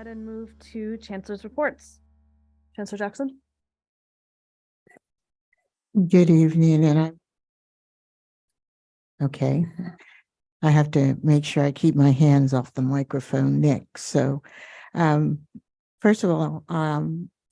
ahead and move to Chancellor's reports. Chancellor Jackson. Good evening, and okay. I have to make sure I keep my hands off the microphone, Nick. So, first of all,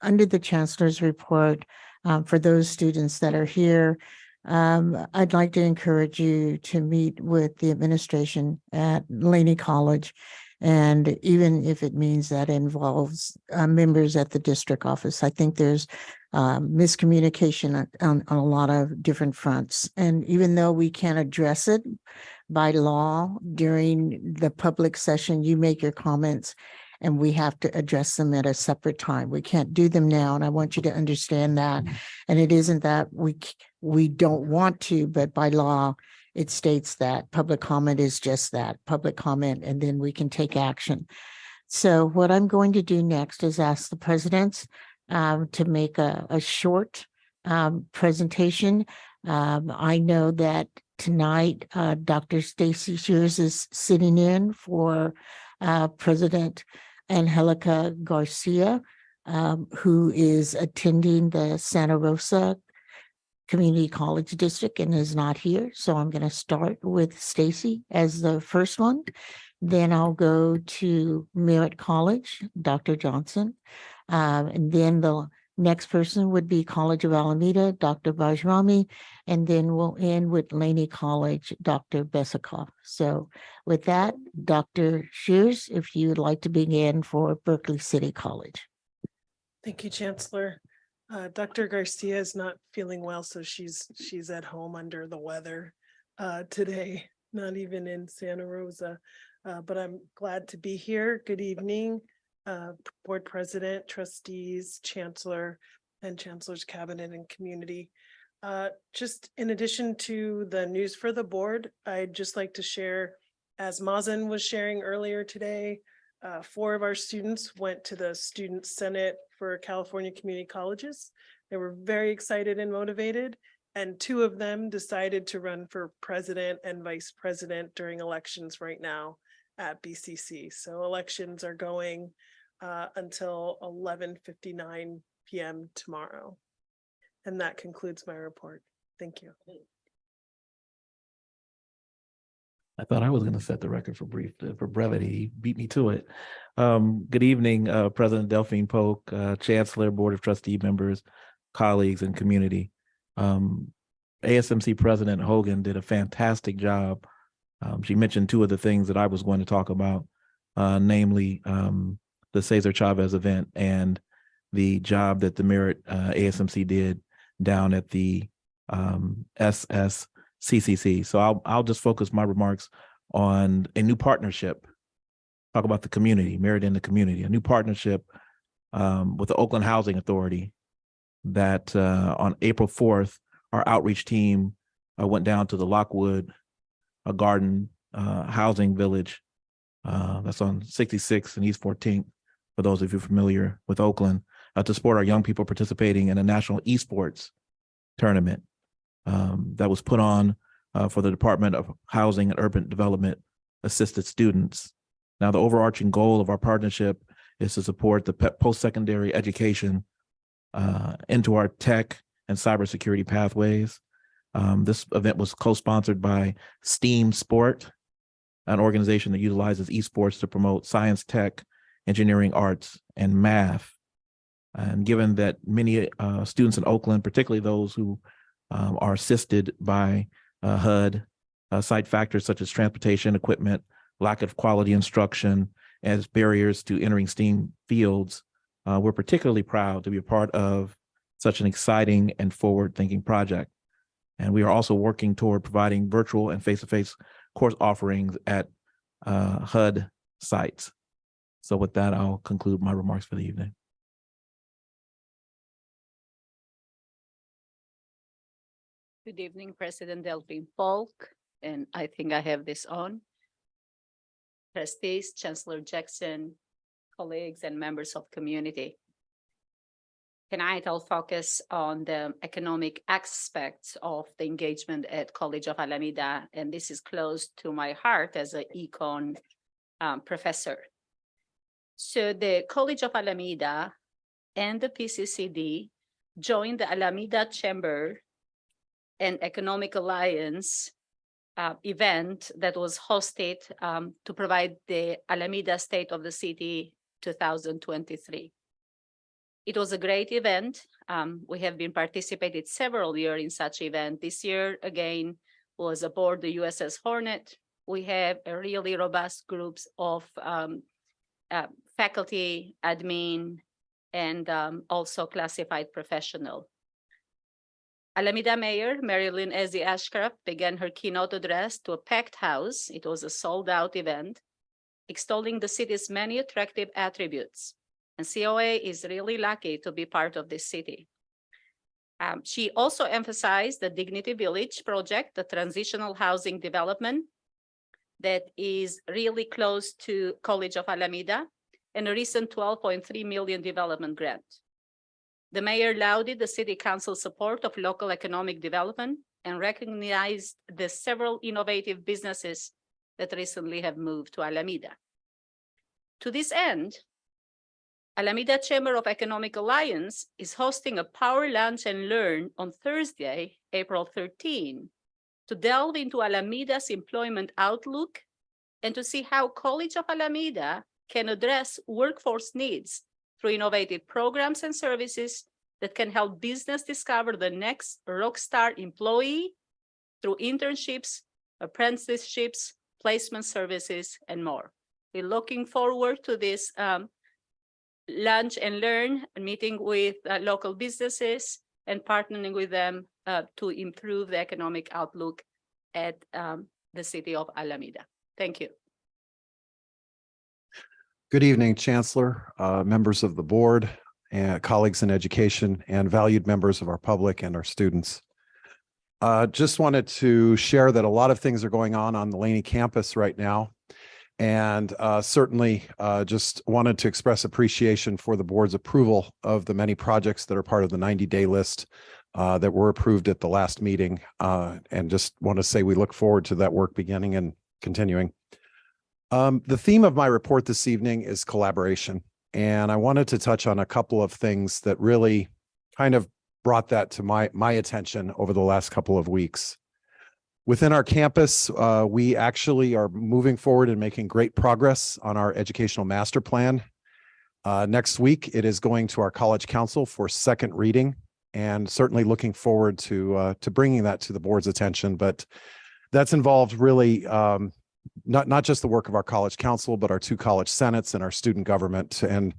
under the Chancellor's report, for those students that are here, I'd like to encourage you to meet with the administration at Laney College. And even if it means that involves members at the district office, I think there's miscommunication on a lot of different fronts. And even though we can't address it by law during the public session, you make your comments and we have to address them at a separate time. We can't do them now. And I want you to understand that. And it isn't that we don't want to, but by law, it states that public comment is just that, public comment, and then we can take action. So what I'm going to do next is ask the presidents to make a short presentation. I know that tonight, Dr. Stacey Shears is sitting in for President Angelica Garcia, who is attending the Santa Rosa Community College District and is not here. So I'm going to start with Stacey as the first one. Then I'll go to Merritt College, Dr. Johnson. And then the next person would be College of Alameda, Dr. Bajrami. And then we'll end with Laney College, Dr. Besikof. So with that, Dr. Shears, if you would like to begin for Berkeley City College. Thank you, Chancellor. Dr. Garcia is not feeling well, so she's at home under the weather today, not even in Santa Rosa, but I'm glad to be here. Good evening, Board President, Trustees, Chancellor, and Chancellor's Cabinet and Community. Just in addition to the news for the board, I'd just like to share, as Mazen was sharing earlier today, 4 of our students went to the Student Senate for California Community Colleges. They were very excited and motivated, and 2 of them decided to run for president and vice president during elections right now at BCC. So elections are going until 11:59 p.m. tomorrow. And that concludes my report. Thank you. I thought I was going to set the record for brevity. He beat me to it. Good evening, President Delphine Polk, Chancellor, Board of Trustee members, colleagues, and community. ASMC President Hogan did a fantastic job. She mentioned 2 of the things that I was going to talk about, namely the Cesar Chavez event and the job that the Merritt ASMC did down at the SSCCC. So I'll just focus my remarks on a new partnership. Talk about the community, Merritt in the community, a new partnership with the Oakland Housing Authority that on April 4th, our outreach team went down to the Lockwood Garden Housing Village. That's on 66th and East 14th, for those of you familiar with Oakland, to support our young people participating in a national esports tournament that was put on for the Department of Housing and Urban Development assisted students. Now, the overarching goal of our partnership is to support the post-secondary education into our tech and cybersecurity pathways. This event was co-sponsored by STEAM Sport, an organization that utilizes esports to promote science, tech, engineering, arts, and math. And given that many students in Oakland, particularly those who are assisted by HUD, cite factors such as transportation, equipment, lack of quality instruction as barriers to entering STEAM fields, we're particularly proud to be a part of such an exciting and forward-thinking project. And we are also working toward providing virtual and face-to-face course offerings at HUD sites. So with that, I'll conclude my remarks for the evening. Good evening, President Delphine Polk, and I think I have this on. Trustees, Chancellor Jackson, colleagues, and members of community. Tonight, I'll focus on the economic aspects of the engagement at College of Alameda, and this is close to my heart as an econ professor. So the College of Alameda and the PCCD joined the Alameda Chamber and Economic Alliance event that was hosted to provide the Alameda State of the City 2023. It was a great event. We have been participating several years in such event. This year, again, was aboard the USS Hornet. We have a really robust groups of faculty, admin, and also classified professional. Alameda Mayor Marilyn Ezzy Ashcraft began her keynote address to a packed house. It was a sold-out event, extolling the city's many attractive attributes. And COA is really lucky to be part of this city. She also emphasized the Dignity Village project, the transitional housing development that is really close to College of Alameda, and a recent $12.3 million development grant. The mayor lauded the city council's support of local economic development and recognized the several innovative businesses that recently have moved to Alameda. To this end, Alameda Chamber of Economic Alliance is hosting a Power Lunch and Learn on Thursday, April 13, to delve into Alameda's employment outlook and to see how College of Alameda can address workforce needs through innovative programs and services that can help business discover the next rockstar employee through internships, apprenticeships, placement services, and more. We're looking forward to this lunch and learn, meeting with local businesses and partnering with them to improve the economic outlook at the city of Alameda. Thank you. Good evening, Chancellor, members of the board, and colleagues in education, and valued members of our public and our students. Just wanted to share that a lot of things are going on the Laney campus right now. And certainly just wanted to express appreciation for the board's approval of the many projects that are part of the 90-day list that were approved at the last meeting. And just want to say we look forward to that work beginning and continuing. The theme of my report this evening is collaboration. And I wanted to touch on a couple of things that really kind of brought that to my attention over the last couple of weeks. Within our campus, we actually are moving forward and making great progress on our educational master plan. Next week, it is going to our College Council for second reading, and certainly looking forward to bringing that to the board's attention. But that's involved really not just the work of our College Council, but our two college senates and our student government. And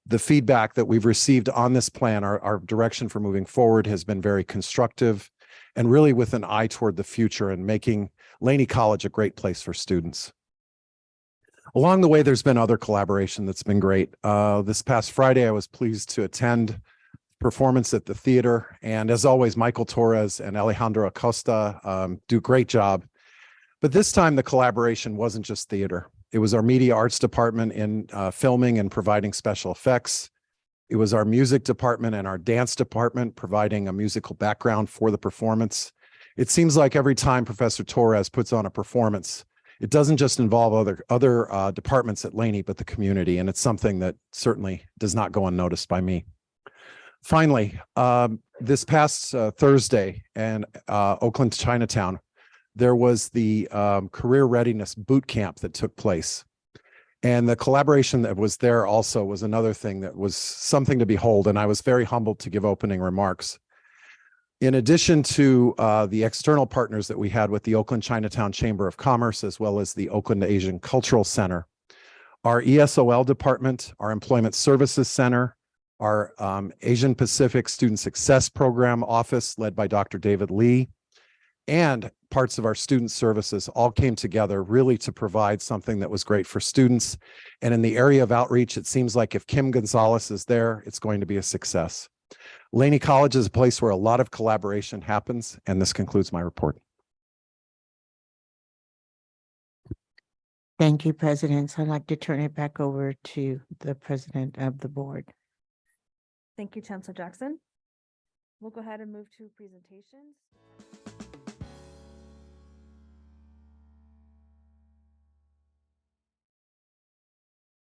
the feedback that we've received on this plan, our direction for moving forward, has been very constructive and really with an eye toward the future and making Laney College a great place for students. Along the way, there's been other collaboration that's been great. This past Friday, I was pleased to attend performance at the theater. And as always, Michael Torres and Alejandro Acosta do a great job. But this time, the collaboration wasn't just theater. It was our media arts department in filming and providing special effects. It was our music department and our dance department providing a musical background for the performance. It seems like every time Professor Torres puts on a performance, it doesn't just involve other departments at Laney, but the community. And it's something that certainly does not go unnoticed by me. Finally, this past Thursday in Oakland, Chinatown, there was the career readiness boot camp that took place. And the collaboration that was there also was another thing that was something to behold. And I was very humbled to give opening remarks. In addition to the external partners that we had with the Oakland Chinatown Chamber of Commerce, as well as the Oakland Asian Cultural Center, our ESOL department, our Employment Services Center, our Asian Pacific Student Success Program office led by Dr. David Lee, and parts of our student services all came together really to provide something that was great for students. And in the area of outreach, it seems like if Kim Gonzalez is there, it's going to be a success. Laney College is a place where a lot of collaboration happens, and this concludes my report. Thank you, President. So I'd like to turn it back over to the president of the board. Thank you, Chancellor Jackson. We'll go ahead and move to presentations.